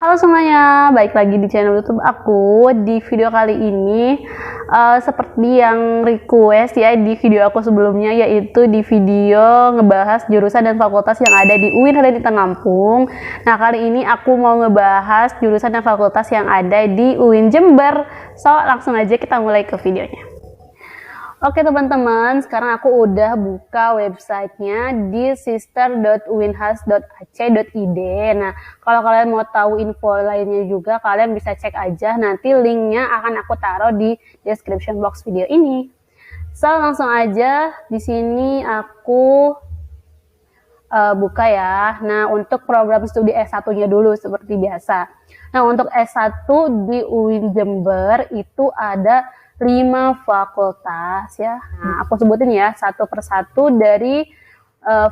Halo semuanya, balik lagi di channel YouTube aku. Di video kali ini seperti yang request ya di video aku sebelumnya, yaitu di video ngebahas jurusan dan fakultas yang ada di UIN Raden Intan Lampung. Nah, kali ini aku mau ngebahas jurusan dan fakultas yang ada di UIN Jember. So, langsung aja kita mulai ke videonya. Oke teman-teman, sekarang aku udah buka websitenya di sister.uinhas.ac.id. Nah, kalau kalian mau tahu info lainnya juga, kalian bisa cek aja. Nanti linknya akan aku taruh di description box video ini. So, langsung aja di sini aku buka ya. Nah, untuk program studi S1-nya dulu seperti biasa. Nah, untuk S1 di UIN Jember itu ada 5 fakultas ya. Nah, aku sebutin ya satu persatu dari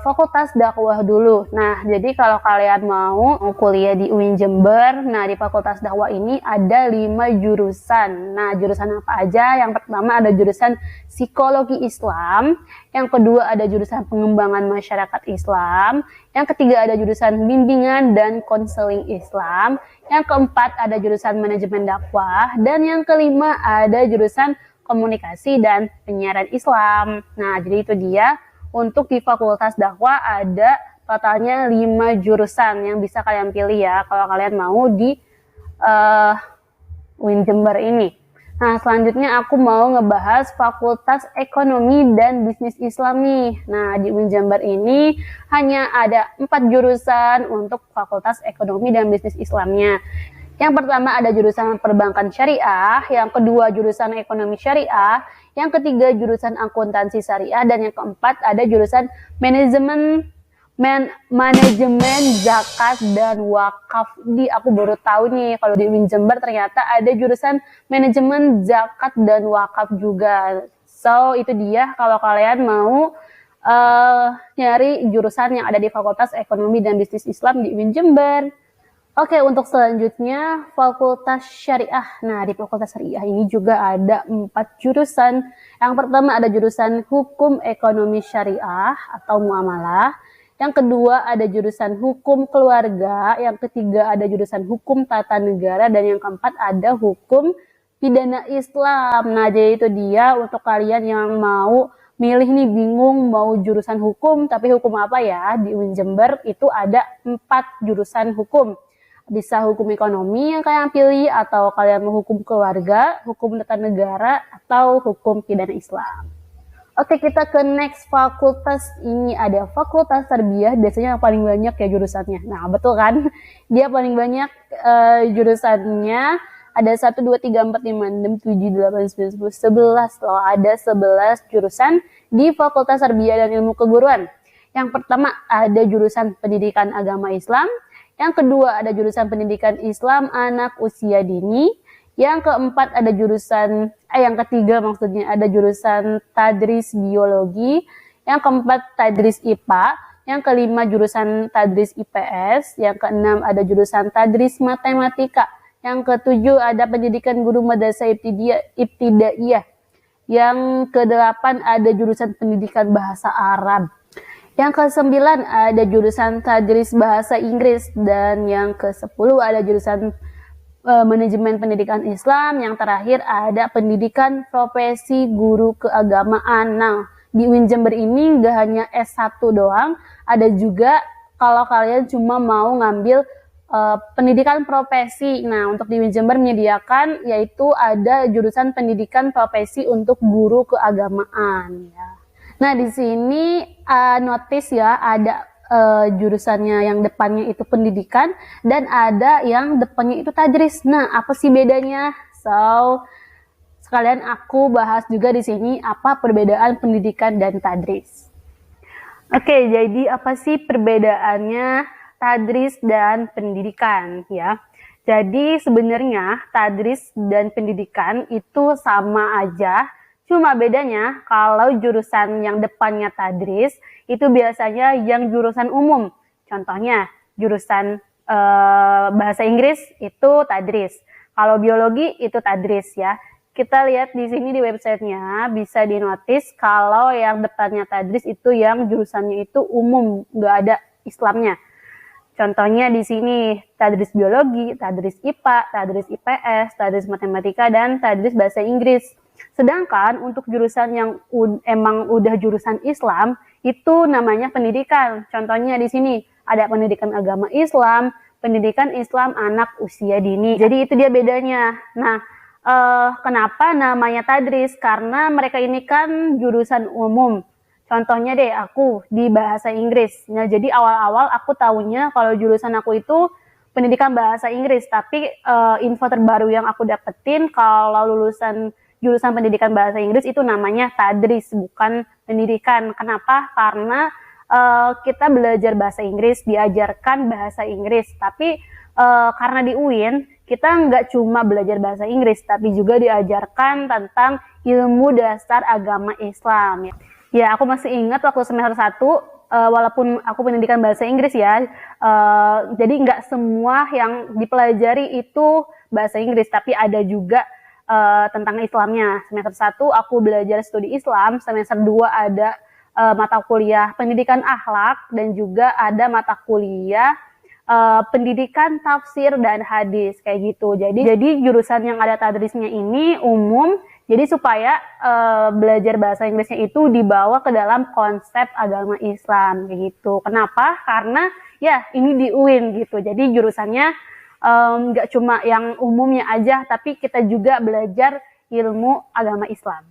fakultas dakwah dulu. Nah, jadi kalau kalian mau kuliah di UIN Jember, nah di fakultas dakwah ini ada 5 jurusan. Nah, jurusan apa aja? Yang pertama ada jurusan psikologi Islam, yang kedua ada jurusan pengembangan masyarakat Islam, yang ketiga ada jurusan bimbingan dan konseling Islam, yang keempat ada jurusan manajemen dakwah, dan yang kelima ada jurusan komunikasi dan penyiaran Islam. Nah, jadi itu dia. Untuk di fakultas dakwah ada totalnya 5 jurusan yang bisa kalian pilih ya kalau kalian mau di UIN Jember ini. Nah, selanjutnya aku mau ngebahas fakultas ekonomi dan bisnis Islam nih. Nah, di UIN Jember ini hanya ada 4 jurusan untuk fakultas ekonomi dan bisnis Islamnya. Yang pertama ada jurusan perbankan syariah, yang kedua jurusan ekonomi syariah, yang ketiga jurusan akuntansi syariah, dan yang keempat ada jurusan manajemen zakat dan wakaf. Aku baru tahu nih kalau di UIN Jember ternyata ada jurusan manajemen zakat dan wakaf juga. So itu dia kalau kalian mau nyari jurusan yang ada di Fakultas Ekonomi dan Bisnis Islam di UIN Jember. Oke, untuk selanjutnya Fakultas Syariah. Nah, di Fakultas Syariah ini juga ada 4 jurusan. Yang pertama ada jurusan Hukum Ekonomi Syariah atau Muamalah. Yang kedua ada jurusan Hukum Keluarga. Yang ketiga ada jurusan Hukum Tata Negara. Dan yang keempat ada Hukum Pidana Islam. Nah, jadi itu dia untuk kalian yang mau milih nih, bingung mau jurusan hukum, tapi hukum apa ya? Di UIN Jember itu ada 4 jurusan hukum. Bisa hukum ekonomi yang kalian pilih, atau kalian mau hukum keluarga, hukum tata negara, atau hukum pidana Islam. Oke, kita ke next fakultas. Ini ada fakultas tarbiyah, biasanya yang paling banyak ya jurusannya. Nah, betul kan? Dia paling banyak jurusannya. Ada 1, 2, 3, 4, 5, 6, 7, 8, 9, 10, 11 loh. Ada 11 jurusan di Fakultas Tarbiyah dan Ilmu Keguruan. Yang pertama ada jurusan pendidikan agama Islam. Yang kedua ada jurusan pendidikan Islam anak usia dini. Yang keempat ada jurusan, yang ketiga maksudnya ada jurusan tadris biologi. Yang keempat tadris IPA. Yang kelima jurusan tadris IPS. Yang keenam ada jurusan tadris matematika. Yang ketujuh ada pendidikan guru madrasah ibtidaiyah. Yang kedelapan ada jurusan pendidikan bahasa Arab. Yang ke-9 ada jurusan tadris bahasa Inggris, dan yang ke-10 ada jurusan manajemen pendidikan Islam. Yang terakhir ada pendidikan profesi guru keagamaan. Nah, di UIN Jember ini nggak hanya S1 doang, ada juga kalau kalian cuma mau ngambil pendidikan profesi. Nah, untuk di UIN Jember menyediakan yaitu ada jurusan pendidikan profesi untuk guru keagamaan ya. Nah, di sini notice ya, ada jurusannya yang depannya itu pendidikan dan ada yang depannya itu tadris. Nah, apa sih bedanya? So, sekalian aku bahas juga di sini apa perbedaan pendidikan dan tadris. Oke, jadi apa sih perbedaannya tadris dan pendidikan ya? Jadi sebenarnya tadris dan pendidikan itu sama aja. Cuma bedanya kalau jurusan yang depannya tadris itu biasanya yang jurusan umum. Contohnya jurusan bahasa Inggris itu tadris. Kalau biologi itu tadris ya. Kita lihat di sini di websitenya bisa dinotis kalau yang depannya tadris itu yang jurusannya itu umum, nggak ada Islamnya. Contohnya di sini tadris biologi, tadris IPA, tadris IPS, tadris matematika, dan tadris bahasa Inggris. Sedangkan untuk jurusan yang emang udah jurusan Islam, itu namanya pendidikan. Contohnya di sini ada pendidikan agama Islam, pendidikan Islam anak usia dini. Jadi itu dia bedanya. Nah, kenapa namanya tadris? Karena mereka ini kan jurusan umum. Contohnya deh, aku di bahasa Inggris. Nah, jadi awal-awal aku tahunya kalau jurusan aku itu pendidikan bahasa Inggris. Tapi info terbaru yang aku dapetin kalau lulusan jurusan pendidikan bahasa Inggris itu namanya tadris, bukan pendidikan. Kenapa? Karena kita belajar bahasa Inggris, diajarkan bahasa Inggris. Tapi karena di UIN, kita nggak cuma belajar bahasa Inggris, tapi juga diajarkan tentang ilmu dasar agama Islam. Ya, aku masih ingat waktu semester 1, walaupun aku pendidikan bahasa Inggris ya, jadi nggak semua yang dipelajari itu bahasa Inggris, tapi ada juga tentang Islamnya. Semester 1 aku belajar studi Islam, semester 2 ada mata kuliah pendidikan akhlak, dan juga ada mata kuliah pendidikan tafsir dan hadis, kayak gitu. Jadi jurusan yang ada tadrisnya ini umum, jadi supaya belajar bahasa Inggrisnya itu dibawa ke dalam konsep agama Islam, kayak gitu. Kenapa? Karena ya ini di UIN gitu. Jadi jurusannya nggak cuma yang umumnya aja, tapi kita juga belajar ilmu agama Islam.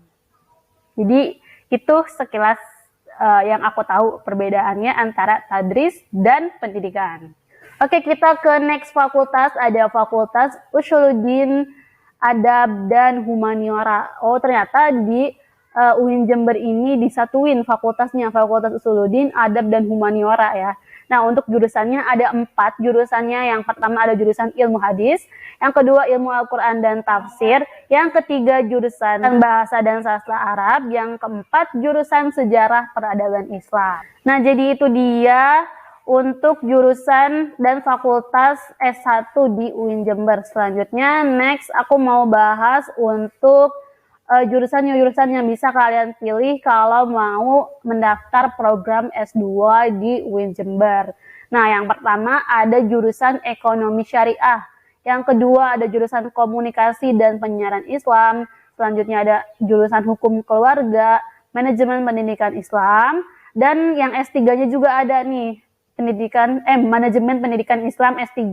Jadi itu sekilas yang aku tahu perbedaannya antara tadris dan pendidikan. Oke, kita ke next fakultas. Ada fakultas Usuluddin, Adab, dan Humaniora. Oh, ternyata di UIN Jember ini disatuin fakultasnya, Fakultas Usuluddin, Adab, dan Humaniora ya. Nah, untuk jurusannya ada 4 jurusannya. Yang pertama ada jurusan ilmu hadis, yang kedua ilmu Al-Quran dan tafsir, yang ketiga jurusan bahasa dan sastra Arab, yang keempat jurusan sejarah peradaban Islam. Nah, jadi itu dia untuk jurusan dan fakultas S1 di UIN Jember. Selanjutnya, next aku mau bahas untuk jurusan yang bisa kalian pilih kalau mau mendaftar program S2 di UIN Jember. Nah, yang pertama ada jurusan ekonomi syariah. Yang kedua ada jurusan komunikasi dan penyiaran Islam. Selanjutnya ada jurusan hukum keluarga, manajemen pendidikan Islam. Dan yang S3-nya juga ada nih, manajemen pendidikan Islam S3,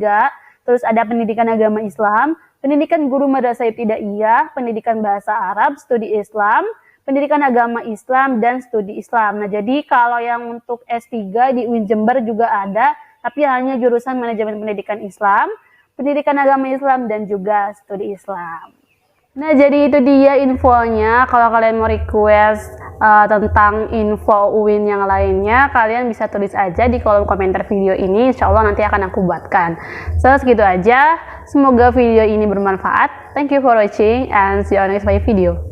terus ada pendidikan agama Islam, pendidikan guru madrasah ibtidaiyah, pendidikan bahasa Arab, studi Islam, pendidikan agama Islam, dan studi Islam. Nah, jadi kalau yang untuk S3 di UIN Jember juga ada, tapi hanya jurusan manajemen pendidikan Islam, pendidikan agama Islam, dan juga studi Islam. Nah, jadi itu dia infonya. Kalau kalian mau request tentang info UIN yang lainnya, kalian bisa tulis aja di kolom komentar video ini. Insya Allah nanti akan aku buatkan. So, segitu aja. Semoga video ini bermanfaat. Thank you for watching and see you on next video.